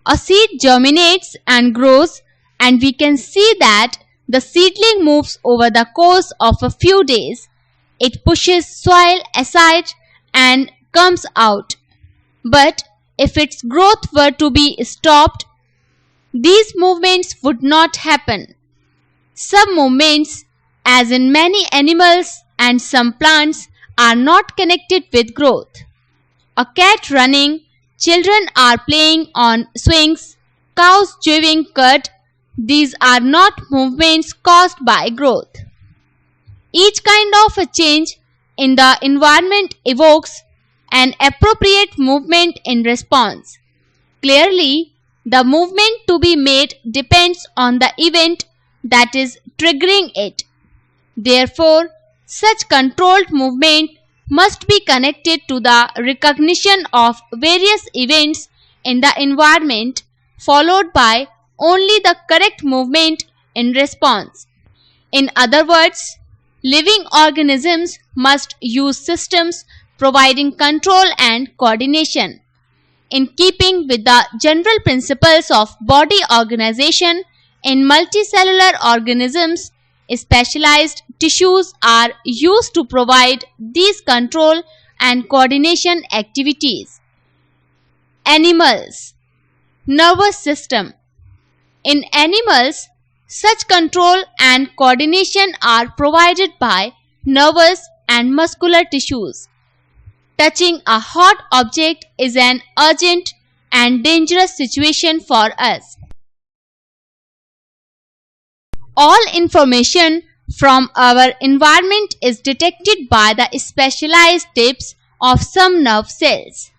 A seed germinates and grows, and we can see that the seedling moves over the course of a few days. It pushes soil aside and comes out. But if its growth were to be stopped, these movements would not happen. Some movements, as in many animals and some plants, are not connected with growth. A cat running, children are playing on swings, cows chewing cud. These are not movements caused by growth. Each kind of a change in the environment evokes an appropriate movement in response. Clearly, the movement to be made depends on the event that is triggering it. Therefore, such controlled movement must be connected to the recognition of various events in the environment, followed by only the correct movement in response. In other words, living organisms must use systems providing control and coordination. In keeping with the general principles of body organization, in multicellular organisms, specialized tissues are used to provide these control and coordination activities. Animals. Nervous system. In animals, such control and coordination are provided by nervous and muscular tissues. Touching a hot object is an urgent and dangerous situation for us. All information from our environment is detected by the specialized tips of some nerve cells.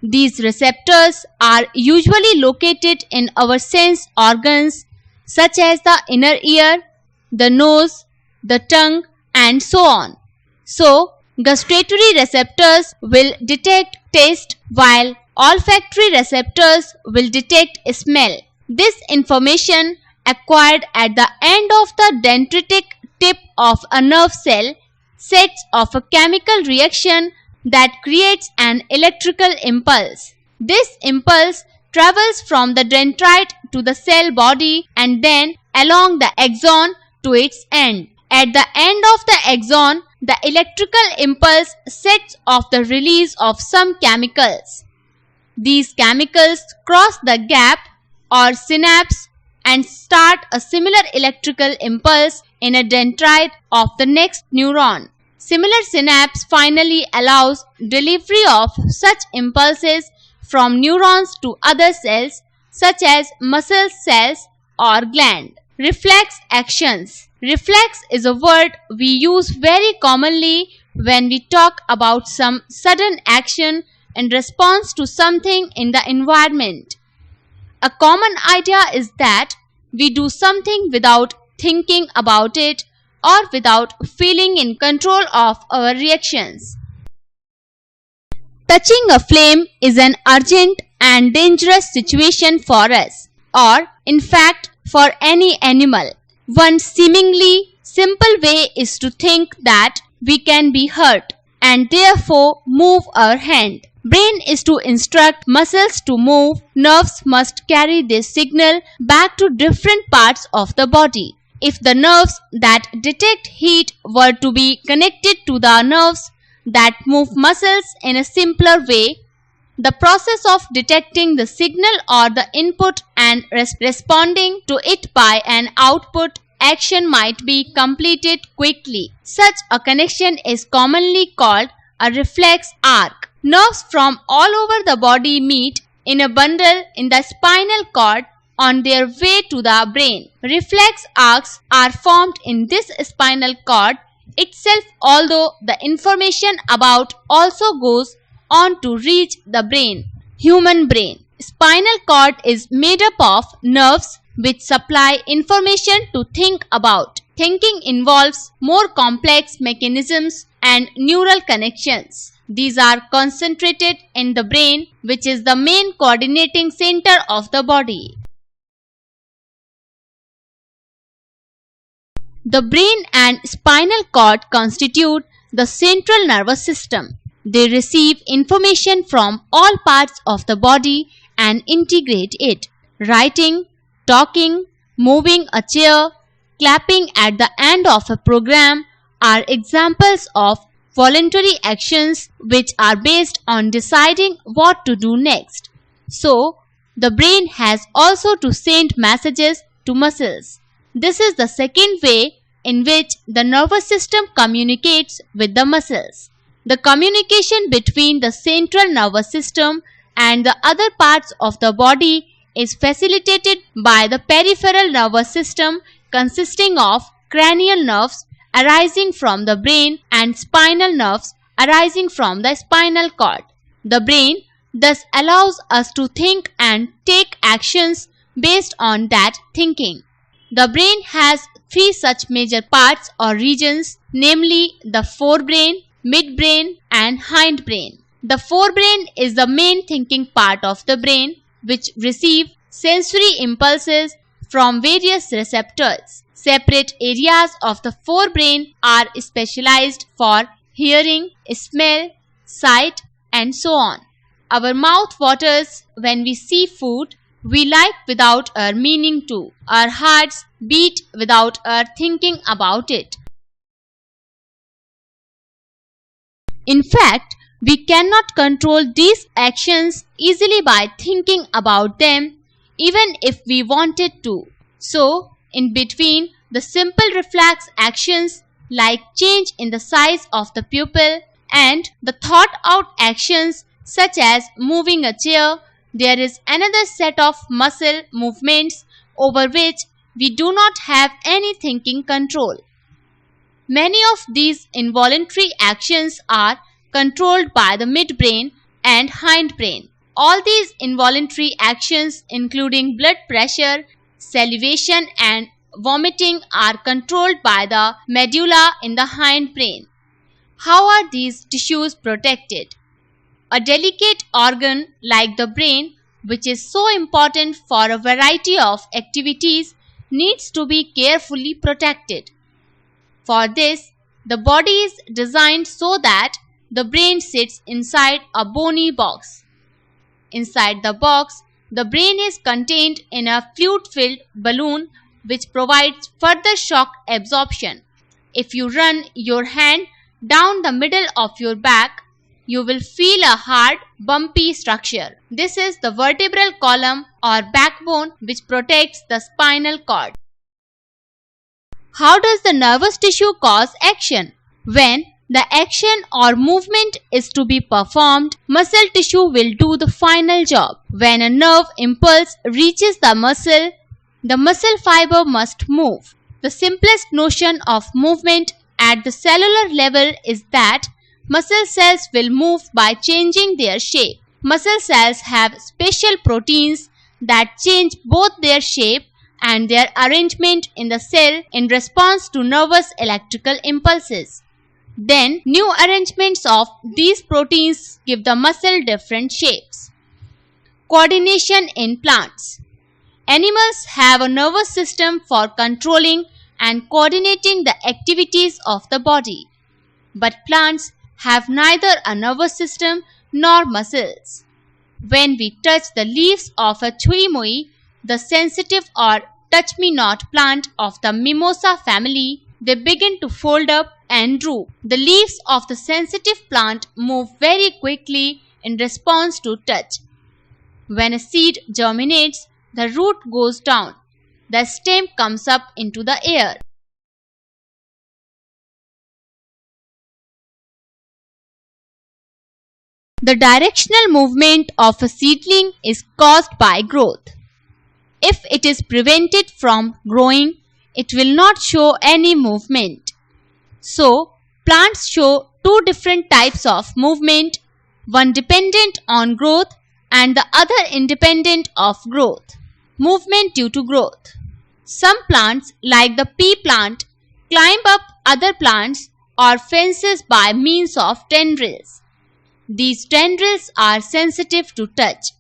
These receptors are usually located in our sense organs such as the inner ear, the nose, the tongue, and so on. So, gustatory receptors will detect taste while olfactory receptors will detect smell. This information acquired at the end of the dendritic tip of a nerve cell sets off a chemical reaction that creates an electrical impulse. This impulse travels from the dendrite to the cell body and then along the axon to its end. At the end of the axon, the electrical impulse sets off the release of some chemicals. These chemicals cross the gap or synapse and start a similar electrical impulse in a dendrite of the next neuron. Similar synapse finally allows delivery of such impulses from neurons to other cells such as muscle cells or gland. Reflex actions. Reflex is a word we use very commonly when we talk about some sudden action in response to something in the environment. A common idea is that we do something without thinking about it or without feeling in control of our reactions. Touching a flame is an urgent and dangerous situation for us, or in fact for any animal. One seemingly simple way is to think that we can be hurt and therefore move our hand. Brain is to instruct muscles to move. Nerves must carry this signal back to different parts of the body. If the nerves that detect heat were to be connected to the nerves that move muscles in a simpler way, the process of detecting the signal or the input and responding to it by an output action might be completed quickly. Such a connection is commonly called a reflex arc. Nerves from all over the body meet in a bundle in the spinal cord on their way to the brain. Reflex arcs are formed in this spinal cord itself, although the information about also goes on to reach the brain. Human brain. Spinal cord is made up of nerves which supply information to think about. Thinking involves more complex mechanisms and neural connections. These are concentrated in the brain, which is the main coordinating center of the body. The brain and spinal cord constitute the central nervous system. They receive information from all parts of the body and integrate it. Writing, talking, moving a chair, clapping at the end of a program are examples of voluntary actions which are based on deciding what to do next. So, the brain has also to send messages to muscles. This is the second way in which the nervous system communicates with the muscles. The communication between the central nervous system and the other parts of the body is facilitated by the peripheral nervous system consisting of cranial nerves arising from the brain and spinal nerves arising from the spinal cord. The brain thus allows us to think and take actions based on that thinking. The brain has three such major parts or regions, namely the forebrain, midbrain and hindbrain. The forebrain is the main thinking part of the brain which receives sensory impulses from various receptors. Separate areas of the forebrain are specialized for hearing, smell, sight and so on. Our mouth waters when we see food we like without our meaning to. Our hearts beat without our thinking about it. In fact, we cannot control these actions easily by thinking about them, even if we wanted to. So, in between the simple reflex actions like change in the size of the pupil and the thought out actions such as moving a chair, there is another set of muscle movements over which we do not have any thinking control. Many of these involuntary actions are controlled by the midbrain and hindbrain. All these involuntary actions, including blood pressure, salivation and vomiting, are controlled by the medulla in the hindbrain. How are these tissues protected? A delicate organ like the brain, which is so important for a variety of activities, needs to be carefully protected. For this, the body is designed so that the brain sits inside a bony box. Inside the box, the brain is contained in a fluid-filled balloon which provides further shock absorption. If you run your hand down the middle of your back, you will feel a hard, bumpy structure. This is the vertebral column or backbone which protects the spinal cord. How does the nervous tissue cause action? When the action or movement is to be performed, muscle tissue will do the final job. When a nerve impulse reaches the muscle fiber must move. The simplest notion of movement at the cellular level is that muscle cells will move by changing their shape. Muscle cells have special proteins that change both their shape and their arrangement in the cell in response to nervous electrical impulses. Then, new arrangements of these proteins give the muscle different shapes. Coordination in plants. Animals have a nervous system for controlling and coordinating the activities of the body. But plants have neither a nervous system nor muscles. When we touch the leaves of a chui moi, the sensitive or touch-me-not plant of the mimosa family, they begin to fold up and droop. The leaves of the sensitive plant move very quickly in response to touch. When a seed germinates, the root goes down. The stem comes up into the air. The directional movement of a seedling is caused by growth. If it is prevented from growing, it will not show any movement. So, plants show two different types of movement, one dependent on growth and the other independent of growth. Movement due to growth. Some plants, like the pea plant, climb up other plants or fences by means of tendrils. These tendrils are sensitive to touch.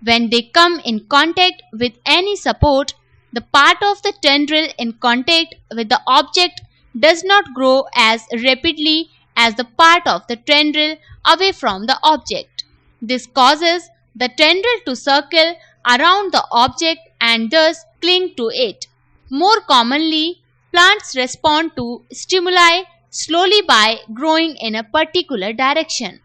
When they come in contact with any support, the part of the tendril in contact with the object does not grow as rapidly as the part of the tendril away from the object. This causes the tendril to circle around the object and thus cling to it. More commonly, plants respond to stimuli slowly by growing in a particular direction.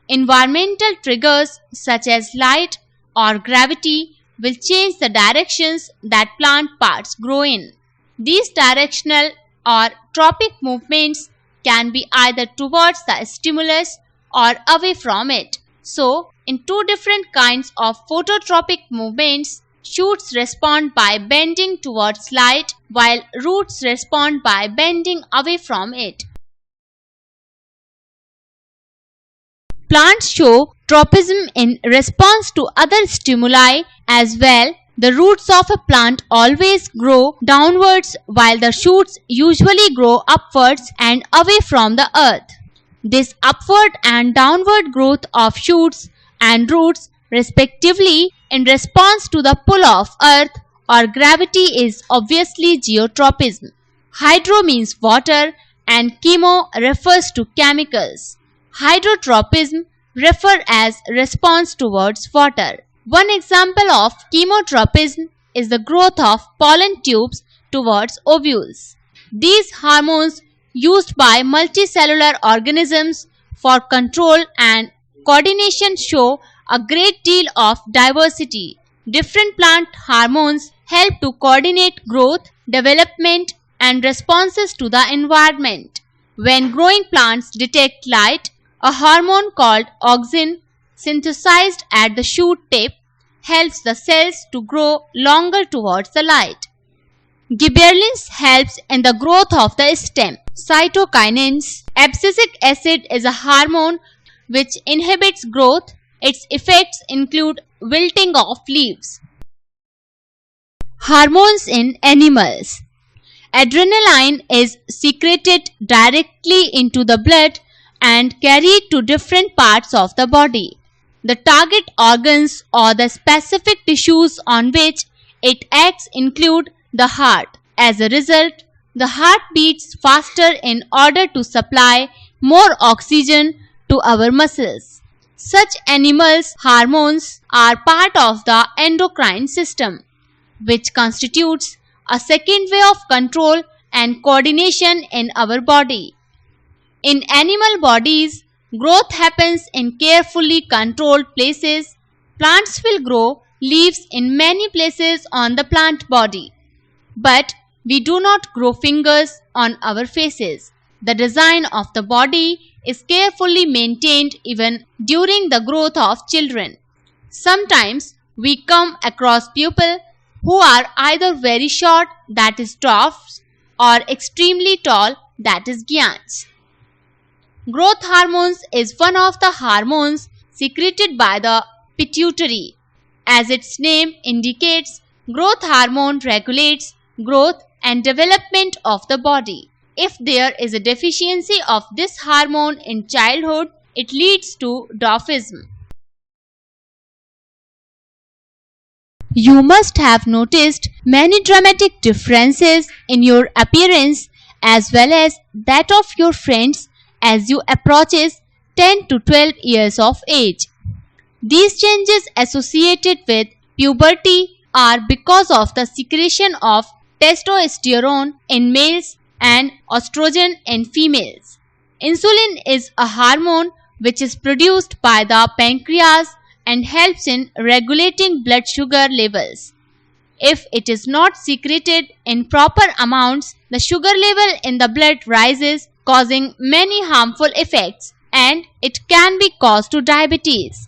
Environmental triggers such as light or gravity will change the directions that plant parts grow in. These directional or tropic movements can be either towards the stimulus or away from it. So, in two different kinds of phototropic movements, shoots respond by bending towards light while roots respond by bending away from it. Plants show tropism in response to other stimuli as well. The roots of a plant always grow downwards while the shoots usually grow upwards and away from the earth. This upward and downward growth of shoots and roots respectively in response to the pull of earth or gravity is obviously geotropism. Hydro means water and chemo refers to chemicals. Hydrotropism refer as response towards water. One example of chemotropism is the growth of pollen tubes towards ovules. These hormones used by multicellular organisms for control and coordination show a great deal of diversity. Different plant hormones help to coordinate growth, development, and responses to the environment. When growing plants detect light, a hormone called auxin, synthesized at the shoot tip, helps the cells to grow longer towards the light. Gibberellins helps in the growth of the stem. Cytokinins. Abscisic acid is a hormone which inhibits growth. Its effects include wilting of leaves. Hormones in animals. Adrenaline is secreted directly into the blood and carried to different parts of the body. The target organs or the specific tissues on which it acts include the heart. As a result, the heart beats faster in order to supply more oxygen to our muscles. Such animals' hormones are part of the endocrine system, which constitutes a second way of control and coordination in our body. In animal bodies, growth happens in carefully controlled places. Plants will grow leaves in many places on the plant body, but we do not grow fingers on our faces. The design of the body is carefully maintained even during the growth of children. Sometimes we come across people who are either very short, that is dwarfs, or extremely tall, that is giants. Growth hormones is one of the hormones secreted by the pituitary. As its name indicates, growth hormone regulates growth and development of the body. If there is a deficiency of this hormone in childhood, it leads to dwarfism. You must have noticed many dramatic differences in your appearance as well as that of your friends as you approaches 10 to 12 years of age. These changes associated with puberty are because of the secretion of testosterone in males and estrogen in females. Insulin is a hormone which is produced by the pancreas and helps in regulating blood sugar levels. If it is not secreted in proper amounts, the sugar level in the blood rises, causing many harmful effects, and it can be caused to diabetes.